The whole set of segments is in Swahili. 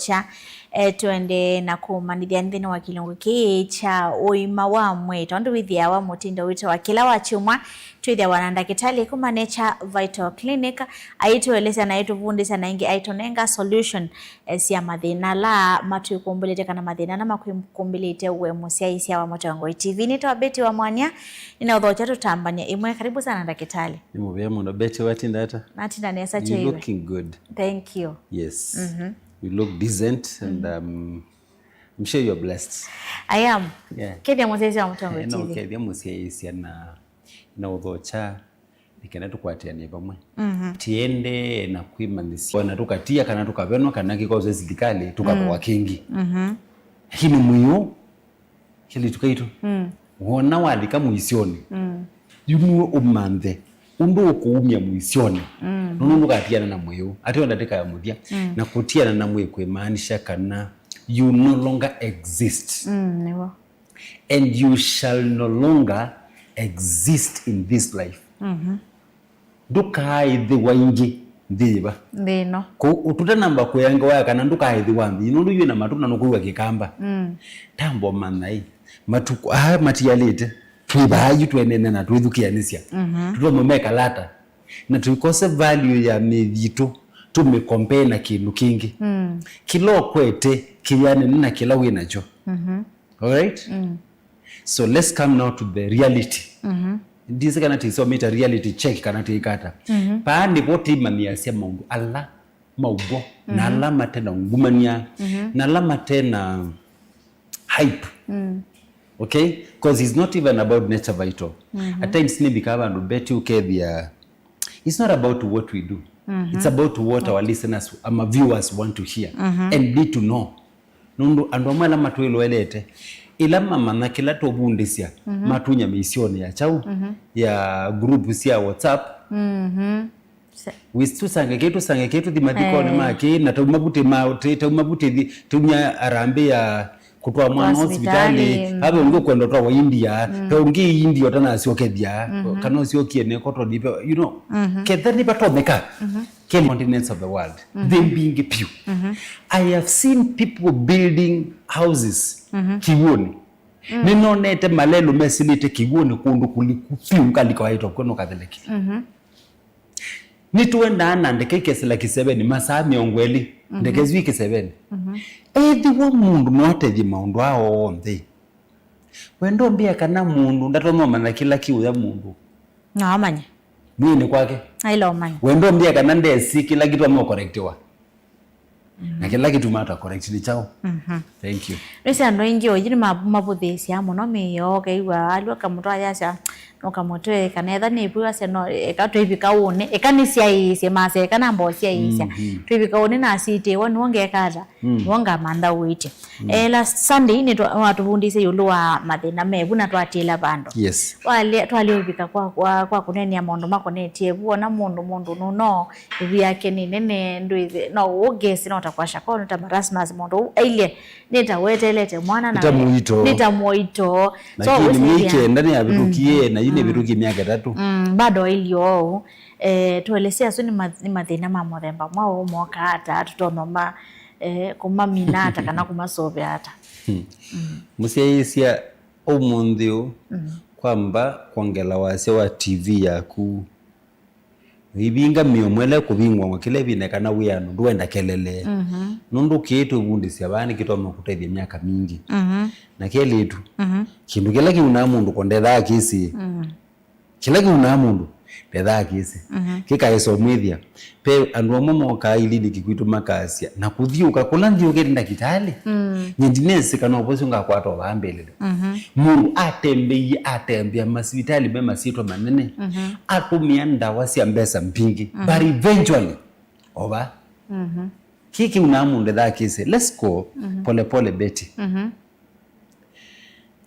uthocha tuende na kumanithia nthini wa kilungu kicha uima wa mwito ndu withia wa mutindo wito wa kila wa chumwa twithia wana ndagitari kuma Nature Vital Clinic aitueleza na ituvundisa na ingi aitonenga solution cia mathina la matuikumbulite kana mathina na makuikumbulite uwe musia isia wa Motongo TV ni to Beti wa Mwanya ina uthocha tutambania imwe. Karibu sana ndagitari. Nimuvia muno Beti watinda hata natinda nesa chaiwe. You looking good. Thank you. Yes. You look decent and I'm sure you're blessed. I am. Yeah. Kedia musia wa Motongo TV. No, kedia musia isia na uthocha nikena tukwatia ni bamwe. Tiende na kuimanisi na tukatia kana tukavenwa kana kikoze zidikali tukakwa kingi. Hini muyo kili tukaitu. Wona walika muisioni. Yumu umanthe. Undu okuumia muisioni. Nundu katiana na muyo. Ati ondateka ya muthia. Na kutiana na muyo kwemaanisha kana you no longer exist. Never. And you shall no longer exist in this life. Ndukaaithi waingi thiba thino ko ututa namba kuyanga waya kana ndukaaithi wambi nundu yuna matuna nukuwa kikamba tambo manai matuko matialite twibayu twenene na twithukianisia tutomeka lata na tuikose value ya mithitu tumecompare na kindu kingi kilo kwete kiyane na kila winacho. All right. So let's come now to the reality. Ndize kana tisomita reality check kana tikata. Paani poti mania sia maungu ala maubo na alama tena ngumania na alama tena hype. Okay? Because it's not even about Nature Vital. At times ni bikaba ndo beti ukethia. It's not about what we do. It's about what our listeners, our viewers want to hear and need to know. Nundu ando mala matwelo elete. Ila mama na kila tobundisia matunya misioni ya chau ya group sia WhatsApp wistu sange ketu dimatiko ne maki na tumabute tumabute tunya arambe ya kutwa mwana hospitali habe ngo kwenda twa wa India tongi India tana siokethia kana siokiene koto dipe you know kethani batomeka continents of the world them being few. I have seen people building houses kiwoni ninonete malelo mesilite kiwoni kundu kulikufiu kalikawaito kono katheleki nituenda na ndekekesela kisebeni masaa miongweli ndekezwi kisebeni ethi wa mundu notethi maundu ao onthe wendo mbia kana mundu ndatomoma na kila kiu ya mundu na amanya mwini kwake ailo manya wendo mbia kana ndesi kila kitu amo correctiwa na kila kitu mata correct ni chao. Thank you. Resa ndo ingi ojiri mabuthisi amo no miyo kaiwa alwa kamuto ayasha no kamuto kanetha ni bua se no ekatwibika une ekanisia ise mase ekana mbosia ise twibika une na site wonu wonge kata wonga manda witi la Sunday ni watubundise yulu wa mathina mebu na twatila bando. Yes. Wale twalibika kwa kunenia mondo makonetie buona mundu no ibi yake ni nene ndwize no wogesi no takwasha kono tamarasmas mondo ile nitawete mwana na nitamuito so usije ndani ya birukie na yine biruki miaka 3 bado ilio tuelezea suni mathina mamoremba mwao moka hata tutonoma kuma minata kana kuma sobe hata musia omundio kwamba kwongela wase wa TV yaku ibinga miomwele kubingwa wakile binekana wiyano nduenda kelele nundu kitu bundisia bani kitoma kutethia miaka mingi na keletu kindu kila kiuna mundu kondetha kisi kila kiuna mundu petha kisi kikaeso mwithia pe andu momo ka ilini kikwitu makasia na kuthiuka kula ndio genda kitali nyindinesi kana obosi ngakwato bambelele mundu atembea masibitali mema sitwa manene atumia ndawa cia mbesa mpingi but eventually over kiki unamunde thakise let's go pole Beti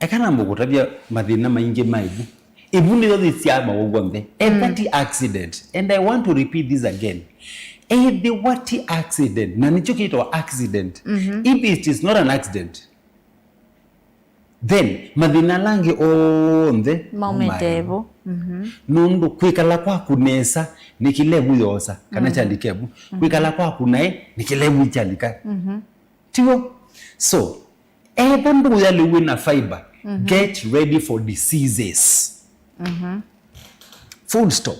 ekana mugutabia mathina maingi maibu ibuni thothe cia mawogombe that accident and I want to repeat this again the what accident na nicho kiitwa accident if it is not an accident then mathina langi onthe maumetevo nundu kwikala kwa kunesa nikilebu yosa kana chandikebu kwikala kwa kunae nikilebu chandika tiwo so either ndu ya liwina fiber get ready for diseases full stop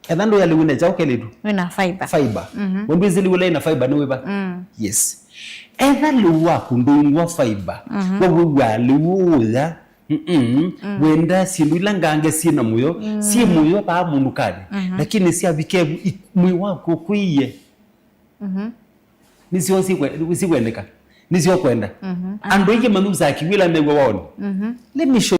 either ndu ya liwina chao keletu wina fiber wembi zili wala ina fiber ni weba yes either liwa kundungwa fiber wa liwa wenda sindu ilangange sina muyo si muyo pa mundu kali lakini si abikebu muyo wako kwiye nisio si kwendeka nisio kwenda andu inge manuza akiwila mewe waone let me show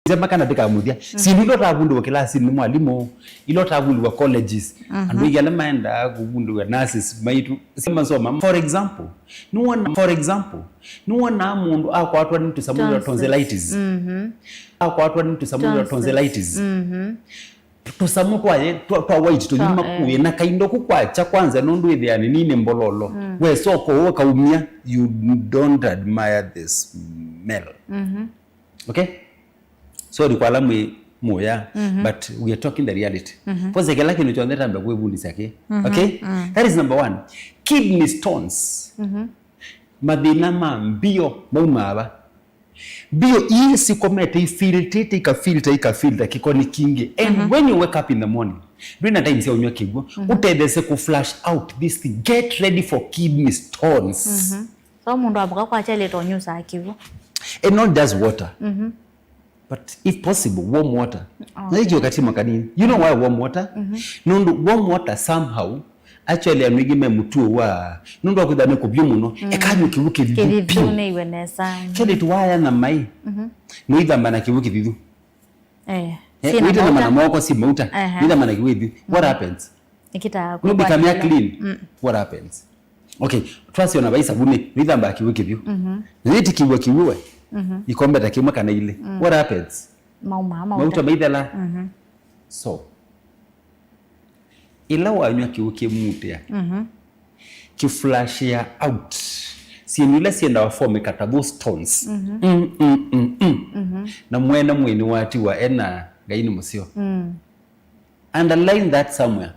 zema kana bika mudia sindu ilota abundu wa klasi ni mwalimu ilota abundu wa colleges andu inge alamaenda kubundu wa nurses maitu sema soma for example nuona mundu akwatwa ni tusamula tonsillitis akwatwa ni tusamula tonsillitis tusamu twa white to nyuma kuye na kaindo kukwacha kwanza nondu ithiani nine mbololo we soko wo kaumia you don't admire this smell okay sorry kwa lamu moya but we are talking the reality pose kila kinu chonde tambe kwebundi sake okay that is number 1 kidney stones madina mambio maumaba bio hii sikomete ifiltrate ikafilter kikoni kingi and when you wake up in the morning during time si unywa kigwa utedese ku flush out this thing get ready for kidney stones so mundu abuka kwa chale tonyusa akivu and not just water but if possible warm water na hiyo wakati makanini you know why warm water warm water somehow actually amigime mutuo wa nundu akudane kubyo muno ekanyu kibuke vivu ne iwenesa kile tuwaya na mai nuitha mana kibuke vivu sina mana moko si mauta nuitha mana kibuke what happens ikita no become clean what happens okay trust you na bai sabuni nuitha mba kibuke vivu niti kibuwe ikombe takimwa kana ile what happens mauta maidhala so ila wanywa kiuke mutea kiflashia out sinula sienda wa form katabo stones na mwene wati wa ena gaini musio underline that somewhere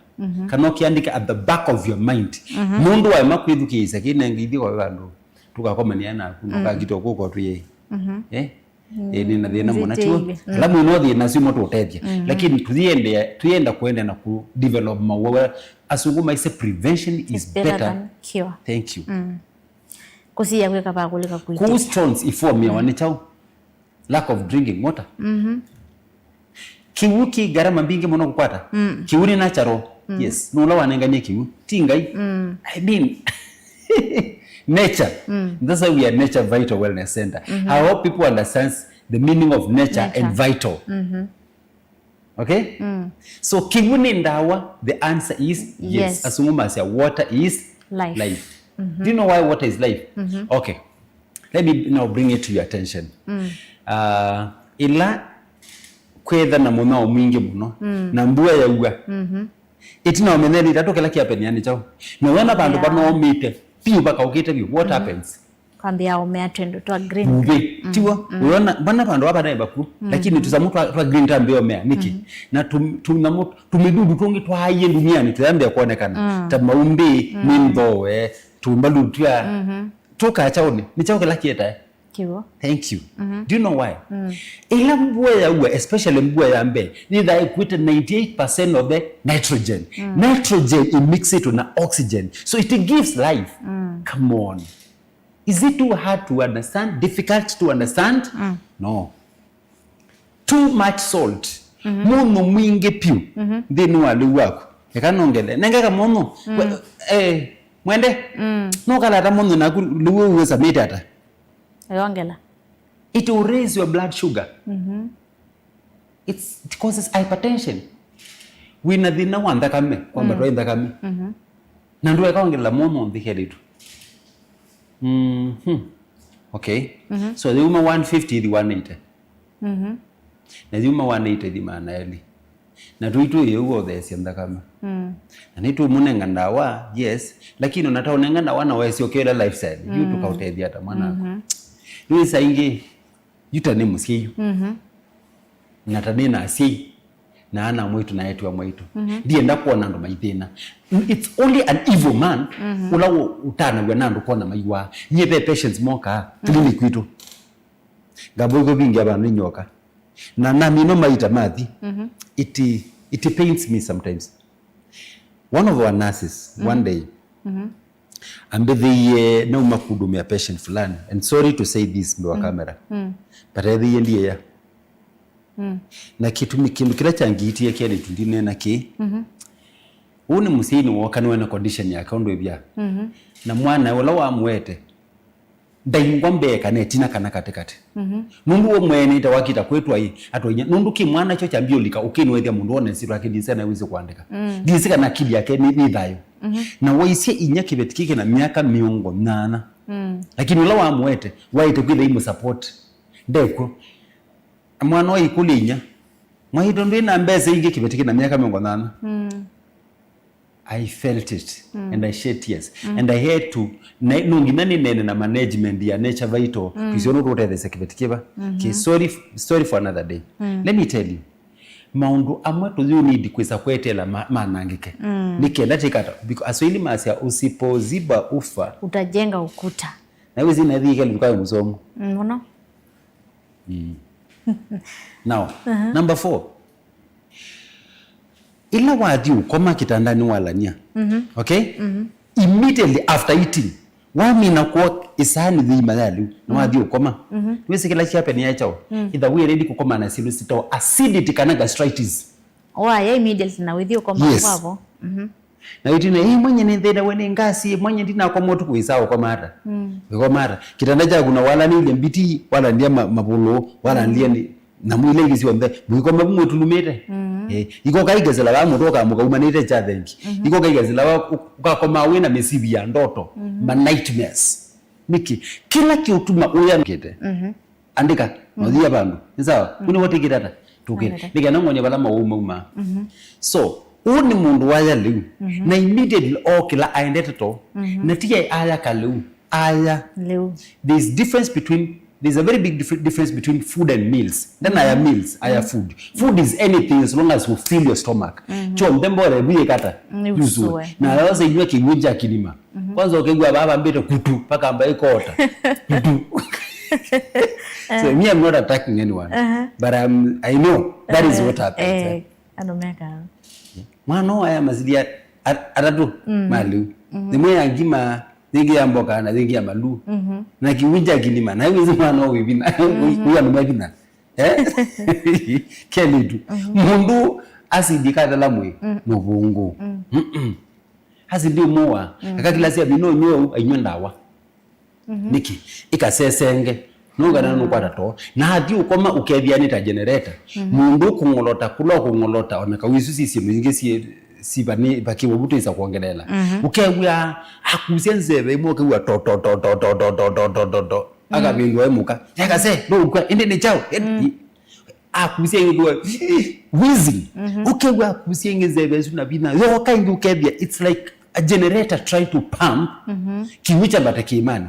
kana kiandika at the back of your mind mundu wa makwithukiisa kinengithi kwa bandu tukakomania na kunuka gitoko kwa tuye ni thina mona tuo alamu no thina simo tutethia lakini tuienda kuenda na ku develop mawa asunguma ise prevention is better than cure thank you kusia kweka pa kulika kuite ku stones ifo ya wani chao lack of drinking water kiwuki garama mbingi muno kukwata kiwuni natural yes no la wanenganye kiwu tingai I mean nature that's why we are Nature Vital Wellness Center I hope people understand the meaning of nature and vital okay so kiwuni ndawa the answer is yes asunguma say water is life do you know why water is life okay let me now bring it to your attention ila kwetha na mumao mwingi muno na mbua ya uga itina omeneri tatokela kiapeniani chao no wana bandu banomite piu baka ukite bi what happens kwambia umeatendo to green uge tiwa unaona bana bandu hapa naye baku lakini tuzamu twa green tambe omea niki na tumidudu tungi twaye duniani tuyambe kuonekana tamaumbi nimbowe tumbalu tya toka chaoni ni chao kila kieta kiwo thank you do you know why ila mbua ya uwe especially mbua ya mbe ni that equate 98% of the nitrogen nitrogen it mix it with oxygen so it gives life come on is it too hard to understand difficult to understand no too much salt muno mwingi piu ndini wali wako ekanongele nengeka muno mwende no kala ta muno na luwe uweza metata yongela it will raise your blood sugar it causes hypertension wina thina wa thakame kwamba twa thakame na ndio ekaongela muno ndikelitu okay so the uma 150 the 180 na the uma 180 the manali na tuitu yego the thakame na nitu munenga ndawa yes lakini unataka unenga ndawa na wewe sio kila lifestyle you tukautethia hata mwana ni saingi yutane musiyo natanena asi na ana mwitu na yetu wa mwitu ndienda kuona ndo maithina. It's only an evil man ula utana we nando kuona maiwa nyebe patients moka clinic kwitu gabogo bingi abantu nyoka na mino maita mathi it pains me sometimes. One of our nurses one day ambe na umakudumia patient fulani, and sorry to say this mwa camera but ndiye ya na kindu kila changiitie kile tundine na ki uni musini woka niwe na condition ya kaundu bya na mwana wala wa mwete ndaingombe kana tina kana katekate nundu wo mwene ita wakita kwetu ai atonya nundu ki mwana cho chambio lika ukinwethia mundu one siru akidisa na wize kuandika disika na akili yake ni thayo na waisie inya kibetikike na miaka 8 lakini wala wa mwete waite kwitha imu support ndeko mwana wa ikulinya mwaito ndina mbeze ingi kibetikike na miaka 8 I felt it and I shed tears and I had to nunginani nene na management ya Nature Vital kisiono rote the sekibetikiba sorry for another day. Let me tell you, maundu amwe to you need kwesa kwetela manangike nikenda chikata because aswili masia usipoziba ufa utajenga ukuta na wizi na dhika likayo musomo uno now number 4 ila wadi ukoma kitandani walania okay immediately after eating wamina kwa isani dhima yali na wadi ukoma wese kila chiape ni yachao either we ready kukoma na silusito acidity kana gastritis ya immediately na with you ukoma wavo na itine hii mwenye ni theda wene ngasi mwenye ndina kwa motu kuisao kwa mara kitanda cha kuna wala ni ile mbiti wala ndia mabulo wala ndia ni na mwile ngisi wambe mwiko mabumwe tulumete iko kaigezela ba mutoka mukahumanite cha thengi iko kaigezela ukakoma wena mesibi ya ndoto ma nightmares miki kila kiutuma uya mkete andika nodhia bandu sawa kuni wote kitata tukire nika nangonya bala mauma so uni mundu waya liu na immediately kila aendete to na tiye aya kaleu aya liu there's a very big difference between food and meals. Then I have meals, I have food. Food is anything as long as you fill your stomach. Cho mbembore buye kata. Yusu. Na lawasa inywe kiwunja kilima. Kwanza ukegwa baba mbete kutu paka ambaye kota. Kutu. So me I'm not attacking anyone. But I know that is what happens. Anomeka. Mwana aya mazidia atatu malu. Nimwe yangima dingi ya mboka na dingi ya malu na kiwinja kilima na hizo mwana wibina huya numagina kelidu mundu asidika dala mwe nobungu asidi muwa akakilasi abino nyo ayondawa niki ikasesenge nungana nukwata to na hadi ukoma ukethia ni ta generator mundu kungolota kulo kungolota onaka wisusi simu ingesi sibani bakiwa buto isa kuongelela ukegwa akusenze imo kegwa to akabindwa emuka yakase no ukwa ende ne chao akusenga wheezing ukegwa akusenze bezu na bina yo kind ukebia it's like a generator trying to pump kiwicha bataki imani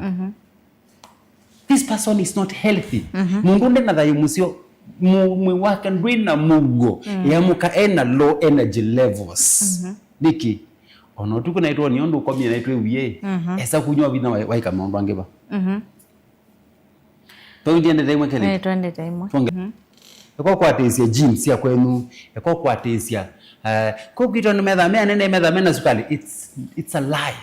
this person is not healthy mungu ndena thayo musio mwaka ndwina mugo ya muka ena low energy levels niki ono tuko naitwa ni ondo kwa mina naitwa uye esa kunywa bina waika maondo angeba to ndiende dai mwekele twende dai mwa eko kwatesia jeans ya kwenu eko kwatesia ko kito no medha mena sukali it's a lie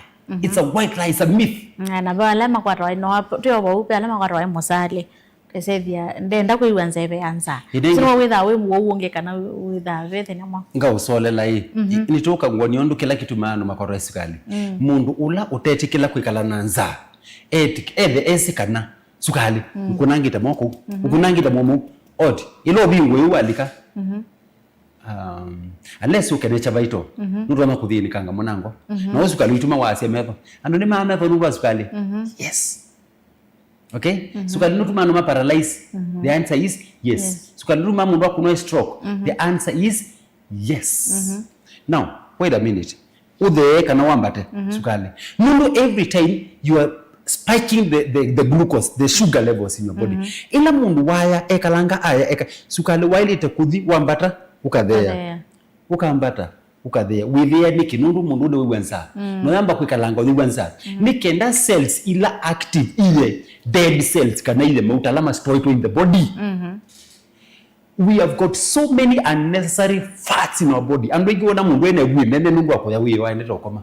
it's a white lie, it's a myth na bala makwatwa no tyo bo upe ala makwatwa mosale kesevia ndenda kuiwanza ebe anza sino witha we muonge kana witha vethe namwa nga usolela hii nitoka ngoni ondo kila kitu maana makwatwa sukali mundu ula utete kila kwikala nanza esikana sukali kunangita moko kunangita momo oti ilo bingwe ualika unless ukenecha Vital nuto ama kuthini kanga monango na wewe sukali utuma wase metho ando ni mama metho nuba sukali yes okay sukali nutuma no paralyze the answer is yes sukali nutuma mundu akuno stroke the answer is yes now wait a minute udhe kana wambate sukali mundu every time you are spiking the glucose, the sugar levels in your body ila mundu waya ekalanga aya sukali waile te kuthi wambata ukathea ukambata ukathea withia ni kinundu mundu ni wensa no yamba kwikalanga ni wensa ni kenda cells ila active ile dead cells kana ile mautalama stored in the body. We have got so many unnecessary fats in our body and wengiona mundu ene gwi nene nungu akoya wi wa nete okoma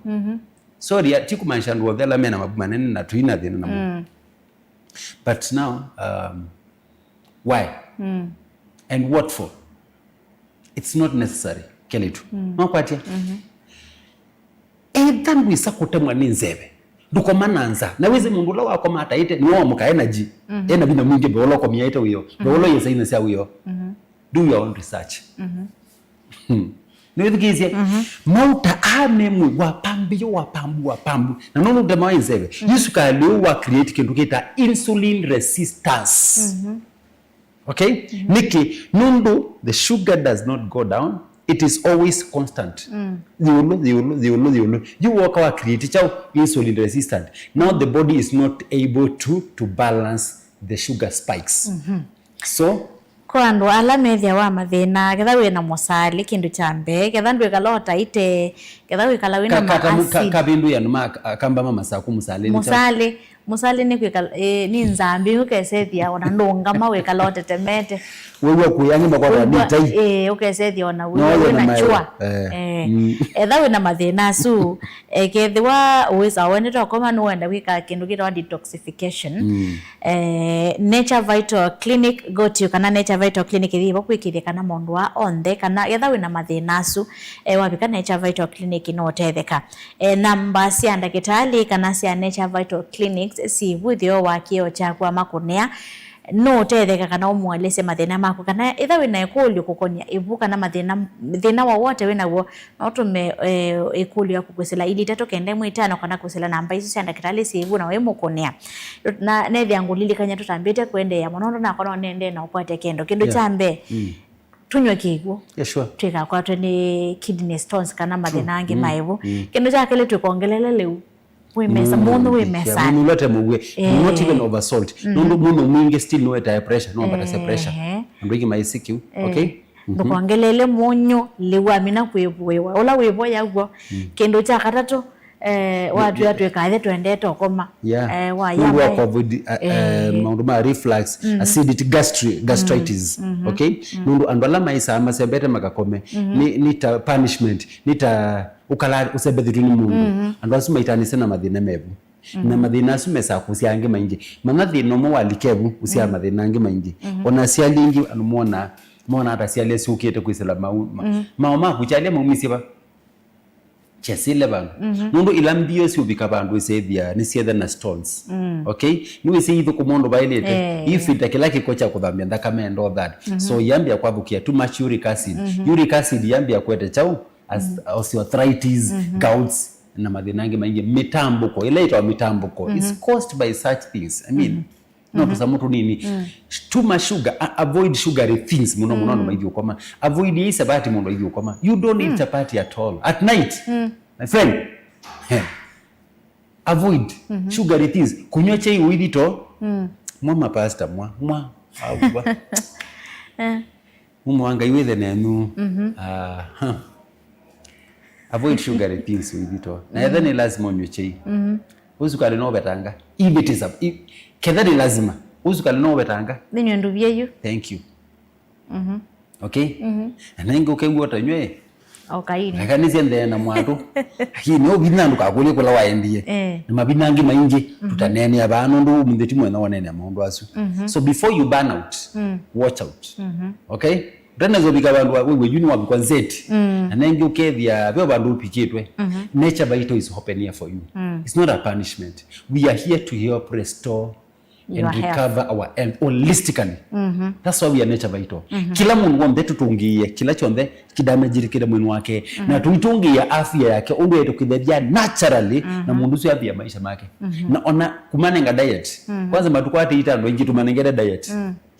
sorry tikumanisha ndu othela mena mabuma nene na tuina thina na mundu but now why and what for? It's not necessary keletu no kwatia ethan wisa kutemwa ni nzebe ndukomananza na weze mundu la wako mata ite ni wo muka energy ena bina mwingi be wolo komia ite wiyo be wolo yesa ina sia wiyo do your own research niwithikizia mauta amemwe wapambu na nono ndema nzebe yisukali wa create kindu kita insulin resistance okay niki nundu the sugar does not go down, it is always constant. You walk our create chao insulin resistant. Now the body is not able to balance the sugar spikes. So kwa ndo ala methia wa mathina getha wina musali kindu cha mbe getha ndu ikalota ite getha wikala wina maasi kabindu ya numa kamba mama saku musali ni kwikala ni nzambi ukesethia ona ndunga mawe kalote temete wewe kuyangi kwa dita ukesethia ona wewe na chua etha wina mathina su kethiwa uweza wone to koma no wenda wika kindu kitwa detoxification Nature Vital Clinic go to kana Nature Vital Clinic thibo kwikithia kana mundu wa onthe kana etha wina mathina su wabika Nature Vital Clinic no tetheka namba cia ndagitari kana cia Nature Vital Clinics si vuthio wa kio chakwa makunea no tetheka kana umwelese mathina mako kana etha wina ekulio kukonia ivuka na mathina wa wote wina wo no tume ekulio kugusela ili tatu kende mwitano kana kusela namba ici cia ndagitari si vu na we mukunea na nethi angulili kanya tutambite kwende ya monondo na kono nende na upate kindu cha mbe tunywe kiguo sure twika kwa ni kidney stones kana mathina angi maivu kindu cha kile tukongelele leu wimesa muno wimesa ni lote mugwe not even over salt nundu muno mwingi still no eta pressure no bata pressure ndiki maisikiu okay ndukongelele munyo lewa mina kwebwewa ola webo yagwo kindu cha katatu watu yatwekathe twendete okoma wa ya covid maunduma reflux acidity gastritis okay nundu andwala maisa amasebete makakome ni ta punishment ni ta ukala usebethu ni mundu andu asuma itanise na mathina mebu na mathina asumesa kusiange maingi manathina mo walikebu usia mathina ange maingi ona cia lingi anumona ata cia lesi ukite kwisela mauma kuchalia maumisiba chesile bandu nundu ilambio si ubika bandu isethia ni sietha na stones okay niwe si ithu kumondo bailete if itakila kikocha kuthambia thakame and all that so yambia kwavukia too much uric acid yambia kwete chao osteoarthritis gouts na madhinangi maingi mitambuko ile itawa mitambuko is caused by such things I mean no tusamutu nini too much sugar avoid sugary things muno maivyo koma avoid hii sabati muno hivyo koma you don't eat chapati at all at night my friend avoid sugary things kunywa chai uidito mama pasta mwa awa umwanga iwethe nenu avoid sugary things uidito na yethe ni lazima unywe chai usukali no betanga if it is kedhani lazima usukali no betanga ninyo nduvye you thank you okay nange ukengwa tanywe okaini nakanisi ende na mwatu lakini obinandu kakule kula waendie na mabinangi maingi tutanene abantu ndu mundeti mwe naone amundu asu so before you burn out watch out okay Rena bika bandu wewe yuni wa bikwanzeti nange ukethia byo bandu upikitwe Nature Vital is open here for you it's not a punishment we are here to help restore and recover our health holistically that's why we are Nature Vital kila mundu wambe tutungie kila chonde kidamage kile mwini wake na tuitungia afya yake undu yetu kidhia naturally na mundu sio afya maisha make na ona kumanenga diet kwanza matukwati itando ingi tumanengera diet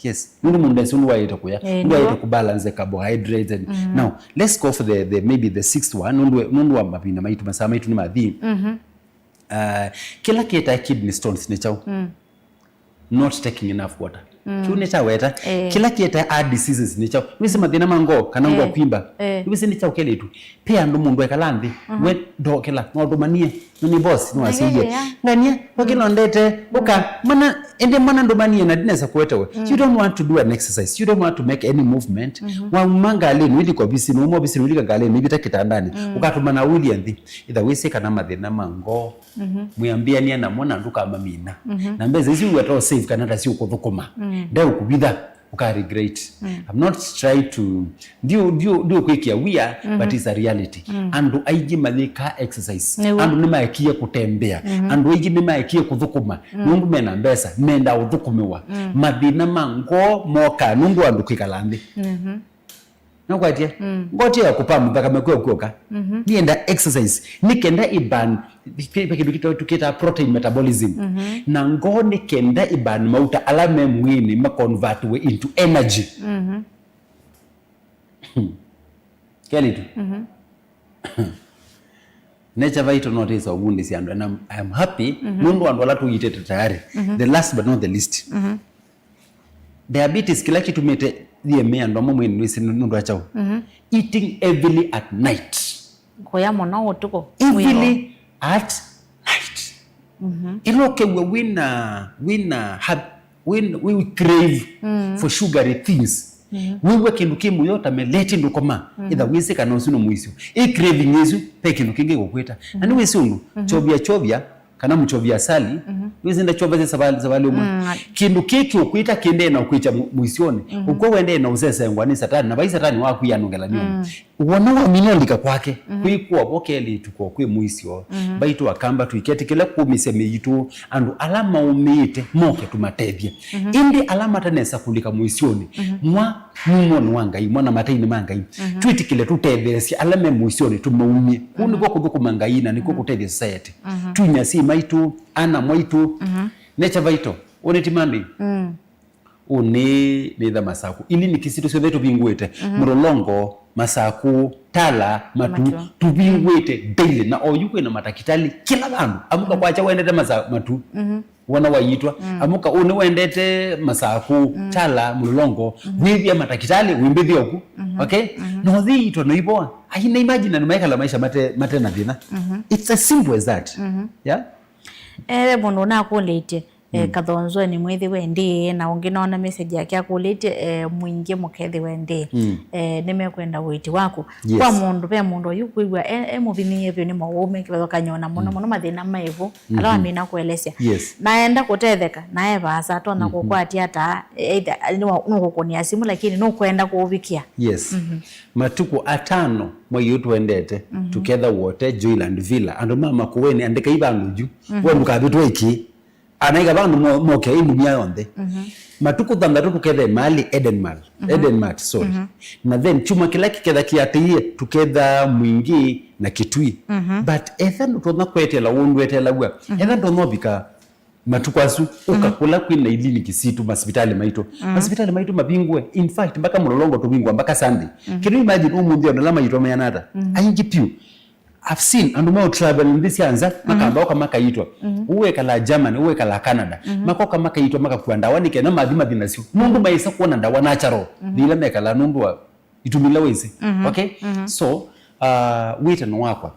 yes mundu ndesundu wa yetu kuya ndu yetu kubalance carbohydrates and now let's go for the maybe the sixth one mundu wa mapina maitu masama itu ni madhi kila kieta kidney stones ni chao not taking enough water chune cha weta kila kieta a diseases ni cha wisi mathina mango kana ngo kwimba wisi ni cha ukeletu pia ndo mundu ekalanthi we ndokela no domanie ni boss no asiye ngania wakino ndete uka mana ndomanie na dinesa kuwetewe you don't want to do an exercise, you don't want to make any movement wa mangale ni kwa bisi no mo bisi ulika gale ni bita kitandani ukatuma na William thi itha wisi kana mathina mango muyambia ni na mona nduka mamina na mbeze isi weto safe kana ta si ukuthukuma ndio kubitha uka regret. I'm not trying to do kwikia wia but it's a reality. Andu aiji mathika exercise andu ni maekia kutembea andu aiji ni maekia kuthukuma nundu mena mbesa menda uthukumiwa mathina mango moka nundu andu kwikalanthi no kwatia ngotia kupamu mpaka mekwe kuoka nienda exercise nikenda iban kitu tukita protein metabolism na ngoni kenda iban mauta alame mwini ma convert we into energy kali tu nature vital notice of wound is and I'm happy mundu andu ala tuitete tayari the last but not the least diabetes kila kitu mete the me ndo mwe nwisi nundu achao eating heavily at night koya mona otuko heavily at night iloke we crave for sugary things wewe kindu kimu yota meleti ndukoma either wise kana usino muisio craving yesu peke nukinge gokweta ani wese undu chovya kana mchovya sali wese nda chovya zabali umwe kindu kiki ukwita kinde na ukwicha muisioni uko wende na usese ngwani satani na bai satani waku yanongela niyo wona wa minandika kwake kuikuwa bokeli tuko kwe muisio baitu akamba tuikete kila kumiseme yitu andu alama umite moke tumatethia indi alama tanesa kulika muisioni mwa mumoni wangai mwana mataini mangai twitikile tutethesia alama muisioni tumaumie kuni kwa kuthukuma ngai na niko kutethia society tunyasi maitu ana mwaitu nature vital onetimandi une nitha masaku ili nikisitu sio vetu bingwete murolongo masaku tala matu tubingwete daily na oyuko na matakitali kila bandu amuka kwacha wendete matu wana wayitwa amuka une wendete masaku tala murolongo wibia matakitali wimbithia oku okay no thito no iboa aina imagine na maika la maisha mate na thina it's as simple as that yeah bono na kulete kathonzo ni mwithi wende na unginona message yake akulete mwingi mukethi wende nimekwenda witi wako kwa mundu pe mundu yukwigwa muvini yevyo ni maume kibathoka nyona muno mathina maivu alawa mina kuelesya naenda kutetheka naye basa tona kukwati hata either no kukonia simu lakini no kwenda kuubikia matuko atano mwayo wendete together wote Joyland Villa andu mama kuweni andika ibanguju wandu kabitwa iki anaiga bandu moke indunia yonde matuko thangatu tukethe mali Edenmart sorry na then chuma kila kiketha kiatie tuketha mwingi na kitui but ethan tona kwetela wondu etela gwa ethan tono bika matukwasu ukakula kwina ilini kisitu hospitali maito mabingwe in fact mpaka mulolongo tubingwa mpaka Sunday can you imagine umundio na lama yitwa yanata ayingipiu I've seen and more travel in this yanza makamba kama yitwa uwe kala Germany uwe kala Canada makoka maka yitwa maka kuanda wanike na madhima dinasio mundu maisa kuona ndawa natural dila mekala nundu wa itumila wezi okay so wita no wakwa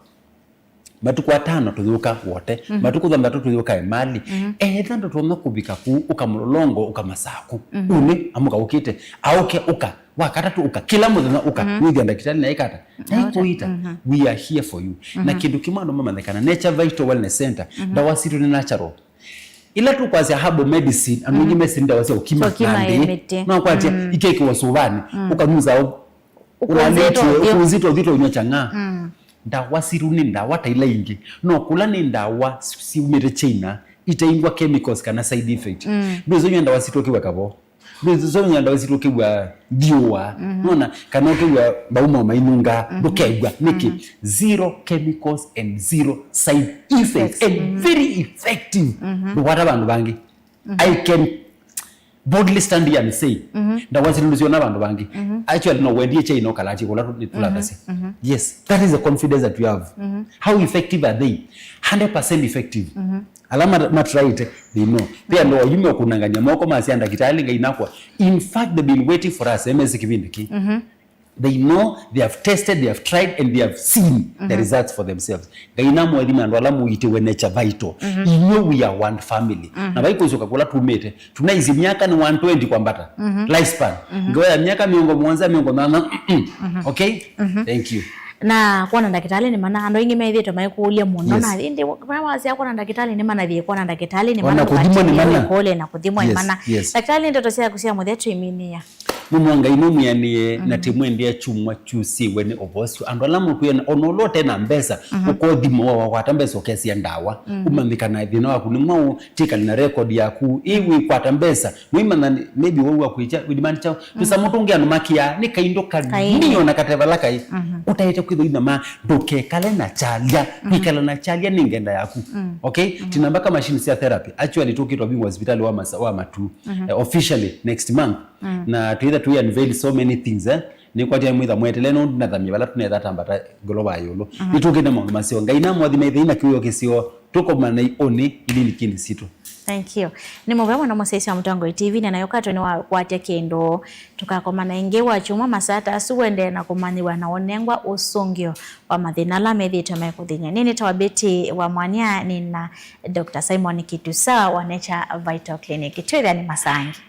matuko atano tuthuka wote matuko thambatu tuthuka emali ethando tona kubika ku ukamulolongo ukamasaku une amuka ukite auke uka wakatatu uka kila muthenya uka withi ndakitali na ikata naikuita we are here for you na kindu kimano mama nekana Nature Vital Wellness Center dawa situ ni natural ila tu kwa herbal medicine amunyi medicine dawa sia ukima kandi na kwa tia ikeke wasuvani ukanuza unaleta uzito vitu unyochanga ndawa siruni ndawa taila ingi no kula ni ndawa si umere China itaingwa chemicals kana side effect ndozo ndawa sitokiwa kabo ndozo ndawa sitokiwa diwa nona kana okiwa bauma mainunga ndokegwa niki zero chemicals and zero side effects and very effective what abantu bangi I can boldly stand here and say ndawaziluzio na bantu bangi actually no wendi che ino kalati kola tulakase yes, that is the confidence that we have. How effective are they? 100% effective. Alama matraite they know pia ndo yume kunanganya moko masianda kitali ngainakwa. In fact they've been waiting for us MS kibindiki. They know, they have tested, they have tried, and they have seen the results for themselves. Gainamo edima ndo alamu ite we nature vital. You know we are one family. Na baiko isoka kula tumete. Tuna hizi miaka ni 120 kwa mbata. Lifespan. Ngoya miaka miongo mwanza miongo nana. Okay? Thank you. Na kwa na ndakitali ni mana ando ingi meithito mai kuulia muno na indi mama cia kwa na ndakitali ni mana thie kwa na ndakitali ni mana kuthimwa ni mana kole na kuthimwa ni mana ndakitali ndoto cia kucia muthetu iminia mumwanga ino yani na timwe ndia chumwa chusi wene ovosu ando alamu kuyena onolote na mbesa ukodhimo wa kwata mbesa okesi ndawa umamikana thina waku ni mwau tika na record yaku iwi kwata mbesa muimana maybe wewe wakuicha udimani chao tusamutungia no makia ni kaindo kadinyo na katevala kai utaite kwitho ina ma ndoke kale na chalia nikala na chalia ningenda yaku okay tinambaka machine cia therapy actually tukitwa bingwa hospitali wa matu officially next month na tuitha tu unveil so many things ni kwa tia mwitha mwetele no na thamia bala tunetha tambata global yolo itugende maundu masio ngaina mwathi methi na kiyo kisio tuko manai oni ili nikini situ. Thank you. Ni muvemo na mosesi wa Mutangoi TV na nayokato ni watia kendo tukakoma na ingewa chuma masata asuwende na kumanyiwa na onengwa usungio wa mathina la methi itome kuthinya nini tawabeti wa mwania ni na Dr. Simon Kitusa wa Nature Vital Clinic tuitha ni masangi.